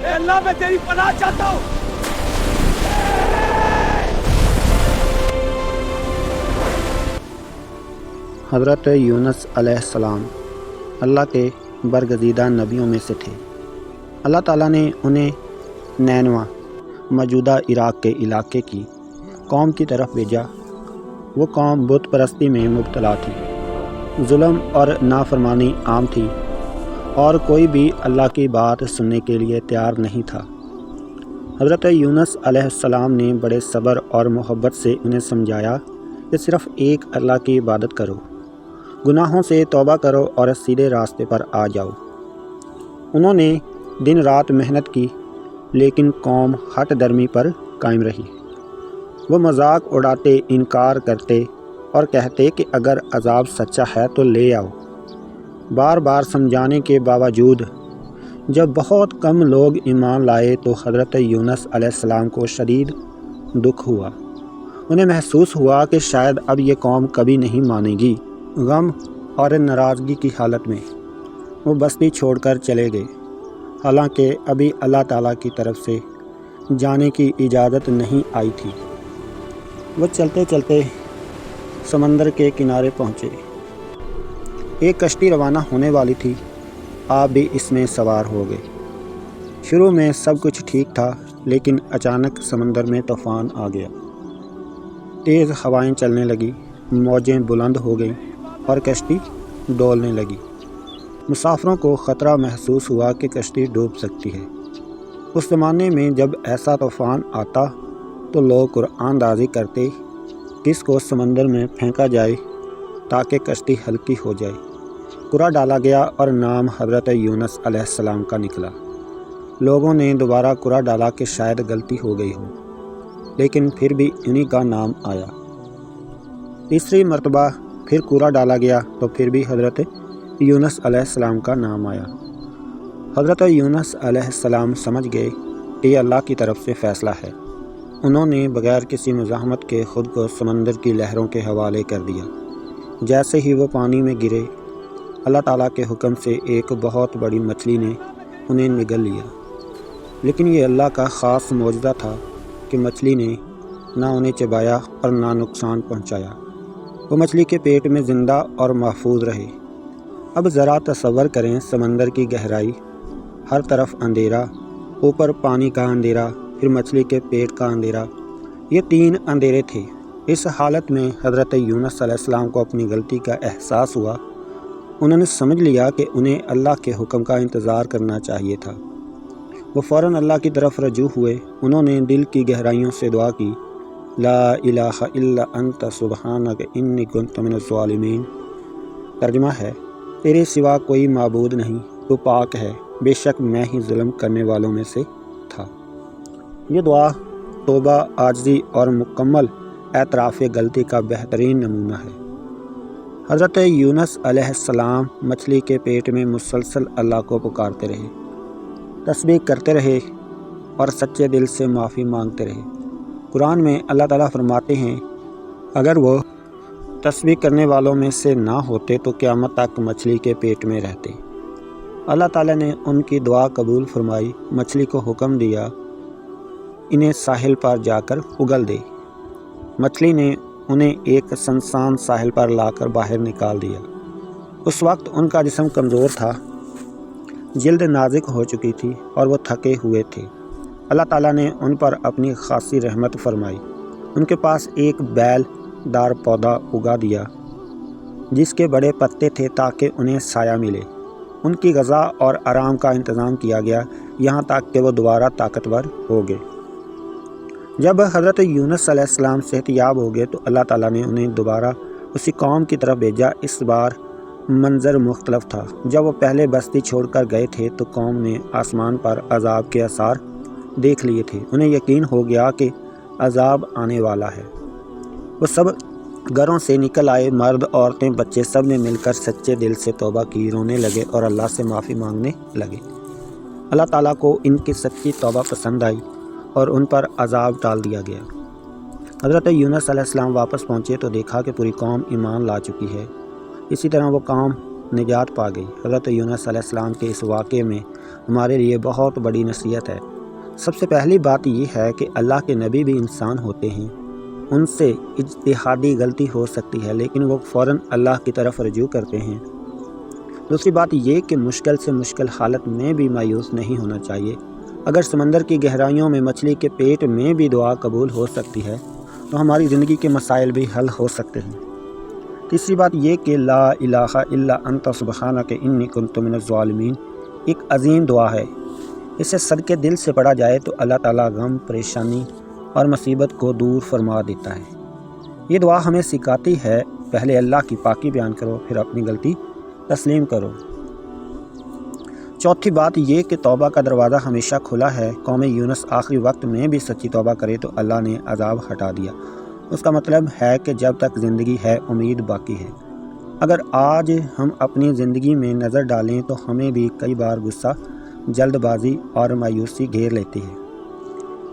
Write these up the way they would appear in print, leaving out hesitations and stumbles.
اے اللہ میں تیری پناہ چاہتا ہوں۔ حضرت یونس علیہ السلام اللہ کے برگزیدہ نبیوں میں سے تھے۔ اللہ تعالیٰ نے انہیں نینوا موجودہ عراق کے علاقے کی قوم کی طرف بھیجا۔ وہ قوم بت پرستی میں مبتلا تھی، ظلم اور نافرمانی عام تھی، اور کوئی بھی اللہ کی بات سننے کے لیے تیار نہیں تھا۔ حضرت یونس علیہ السلام نے بڑے صبر اور محبت سے انہیں سمجھایا کہ صرف ایک اللہ کی عبادت کرو، گناہوں سے توبہ کرو اور سیدھے راستے پر آ جاؤ۔ انہوں نے دن رات محنت کی، لیکن قوم ہٹ درمی پر قائم رہی۔ وہ مذاق اڑاتے، انکار کرتے اور کہتے کہ اگر عذاب سچا ہے تو لے آؤ۔ بار بار سمجھانے کے باوجود جب بہت کم لوگ ایمان لائے تو حضرت یونس علیہ السلام کو شدید دکھ ہوا۔ انہیں محسوس ہوا کہ شاید اب یہ قوم کبھی نہیں مانے گی۔ غم اور ناراضگی کی حالت میں وہ بستی چھوڑ کر چلے گئے، حالانکہ ابھی اللہ تعالیٰ کی طرف سے جانے کی اجازت نہیں آئی تھی۔ وہ چلتے چلتے سمندر کے کنارے پہنچے۔ ایک کشتی روانہ ہونے والی تھی، آپ بھی اس میں سوار ہو گئے۔ شروع میں سب کچھ ٹھیک تھا، لیکن اچانک سمندر میں طوفان آ گیا۔ تیز ہوائیں چلنے لگیں، موجیں بلند ہو گئیں اور کشتی ڈولنے لگی۔ مسافروں کو خطرہ محسوس ہوا کہ کشتی ڈوب سکتی ہے۔ اس زمانے میں جب ایسا طوفان آتا تو لوگ قرآن دازی کرتے کہ اس کو سمندر میں پھینکا جائے تاکہ کشتی ہلکی ہو جائے۔ قرآن ڈالا گیا اور نام حضرت یونس علیہ السلام کا نکلا۔ لوگوں نے دوبارہ قرآن ڈالا کہ شاید غلطی ہو گئی ہو، لیکن پھر بھی انہی کا نام آیا۔ تیسری مرتبہ پھر قرآن ڈالا گیا تو پھر بھی حضرت یونس علیہ السلام کا نام آیا۔ حضرت یونس علیہ السلام سمجھ گئے کہ یہ اللہ کی طرف سے فیصلہ ہے۔ انہوں نے بغیر کسی مزاحمت کے خود کو سمندر کی لہروں کے حوالے کر دیا۔ جیسے ہی وہ پانی میں گرے، اللہ تعالیٰ کے حکم سے ایک بہت بڑی مچھلی نے انہیں نگل لیا۔ لیکن یہ اللہ کا خاص معجزہ تھا کہ مچھلی نے نہ انہیں چبایا اور نہ نقصان پہنچایا۔ وہ مچھلی کے پیٹ میں زندہ اور محفوظ رہے۔ اب ذرا تصور کریں، سمندر کی گہرائی، ہر طرف اندھیرا، اوپر پانی کا اندھیرا، پھر مچھلی کے پیٹ کا اندھیرا، یہ 3 اندھیرے تھے۔ اس حالت میں حضرت یونس علیہ السلام کو اپنی غلطی کا احساس ہوا۔ انہوں نے سمجھ لیا کہ انہیں اللہ کے حکم کا انتظار کرنا چاہیے تھا۔ وہ فوراً اللہ کی طرف رجوع ہوئے۔ انہوں نے دل کی گہرائیوں سے دعا کی، لا الہ الا انت سبحانک انی کنت من الظالمین۔ ترجمہ ہے، تیرے سوا کوئی معبود نہیں، تو پاک ہے، بے شک میں ہی ظلم کرنے والوں میں سے تھا۔ یہ دعا توبہ، عاجزی اور مکمل اعتراف غلطی کا بہترین نمونہ ہے۔ حضرت یونس علیہ السلام مچھلی کے پیٹ میں مسلسل اللہ کو پکارتے رہے، تسبیح کرتے رہے اور سچے دل سے معافی مانگتے رہے۔ قرآن میں اللہ تعالیٰ فرماتے ہیں، اگر وہ تسبیح کرنے والوں میں سے نہ ہوتے تو قیامت تک مچھلی کے پیٹ میں رہتے۔ اللہ تعالیٰ نے ان کی دعا قبول فرمائی۔ مچھلی کو حکم دیا، انہیں ساحل پر جا کر اگل دے۔ مچھلی نے انہیں ایک سنسان ساحل پر لا کر باہر نکال دیا۔ اس وقت ان کا جسم کمزور تھا، جلد نازک ہو چکی تھی اور وہ تھکے ہوئے تھے۔ اللہ تعالیٰ نے ان پر اپنی خاصی رحمت فرمائی۔ ان کے پاس ایک بیل دار پودا اگا دیا جس کے بڑے پتے تھے تاکہ انہیں سایہ ملے۔ ان کی غذا اور آرام کا انتظام کیا گیا یہاں تک کہ وہ دوبارہ طاقتور ہو گئے۔ جب حضرت یونس علیہ السلام صحت یاب ہو گئے تو اللہ تعالیٰ نے انہیں دوبارہ اسی قوم کی طرف بھیجا۔ اس بار منظر مختلف تھا۔ جب وہ پہلے بستی چھوڑ کر گئے تھے تو قوم نے آسمان پر عذاب کے آثار دیکھ لیے تھے۔ انہیں یقین ہو گیا کہ عذاب آنے والا ہے۔ وہ سب گھروں سے نکل آئے، مرد، عورتیں، بچے، سب نے مل کر سچے دل سے توبہ کی، رونے لگے اور اللہ سے معافی مانگنے لگے۔ اللہ تعالیٰ کو ان کی سچی توبہ پسند آئی اور ان پر عذاب ٹال دیا گیا۔ حضرت یونس علیہ السلام واپس پہنچے تو دیکھا کہ پوری قوم ایمان لا چکی ہے۔ اسی طرح وہ قوم نجات پا گئی۔ حضرت یونس علیہ السلام کے اس واقعے میں ہمارے لیے بہت بڑی نصیحت ہے۔ سب سے پہلی بات یہ ہے کہ اللہ کے نبی بھی انسان ہوتے ہیں، ان سے اجتہادی غلطی ہو سکتی ہے لیکن وہ فوراً اللہ کی طرف رجوع کرتے ہیں۔ دوسری بات یہ کہ مشکل سے مشکل حالت میں بھی مایوس نہیں ہونا چاہیے۔ اگر سمندر کی گہرائیوں میں مچھلی کے پیٹ میں بھی دعا قبول ہو سکتی ہے تو ہماری زندگی کے مسائل بھی حل ہو سکتے ہیں۔ تیسری بات یہ کہ لا الہ الا انت سبحانک انی کنت من الظالمین ایک عظیم دعا ہے۔ اسے صدقے دل سے پڑھا جائے تو اللہ تعالیٰ غم، پریشانی اور مصیبت کو دور فرما دیتا ہے۔ یہ دعا ہمیں سکھاتی ہے پہلے اللہ کی پاکی بیان کرو، پھر اپنی غلطی تسلیم کرو۔ چوتھی بات یہ کہ توبہ کا دروازہ ہمیشہ کھلا ہے۔ قوم یونس آخری وقت میں بھی سچی توبہ کرے تو اللہ نے عذاب ہٹا دیا۔ اس کا مطلب ہے کہ جب تک زندگی ہے امید باقی ہے۔ اگر آج ہم اپنی زندگی میں نظر ڈالیں تو ہمیں بھی کئی بار غصہ، جلد بازی اور مایوسی گھیر لیتی ہے،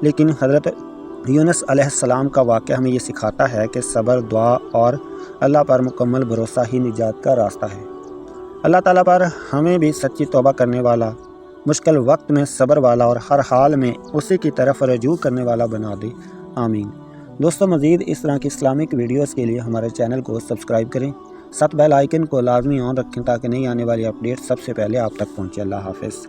لیکن حضرت یونس علیہ السلام کا واقعہ ہمیں یہ سکھاتا ہے کہ صبر، دعا اور اللہ پر مکمل بھروسہ ہی نجات کا راستہ ہے۔ اللہ تعالیٰ پر ہمیں بھی سچی توبہ کرنے والا، مشکل وقت میں صبر والا اور ہر حال میں اسی کی طرف رجوع کرنے والا بنا دے، آمین۔ دوستو، مزید اس طرح کی اسلامک ویڈیوز کے لیے ہمارے چینل کو سبسکرائب کریں، ساتھ بیل آئیکن کو لازمی آن رکھیں تاکہ نئی آنے والی اپڈیٹ سب سے پہلے آپ تک پہنچے۔ اللہ حافظ۔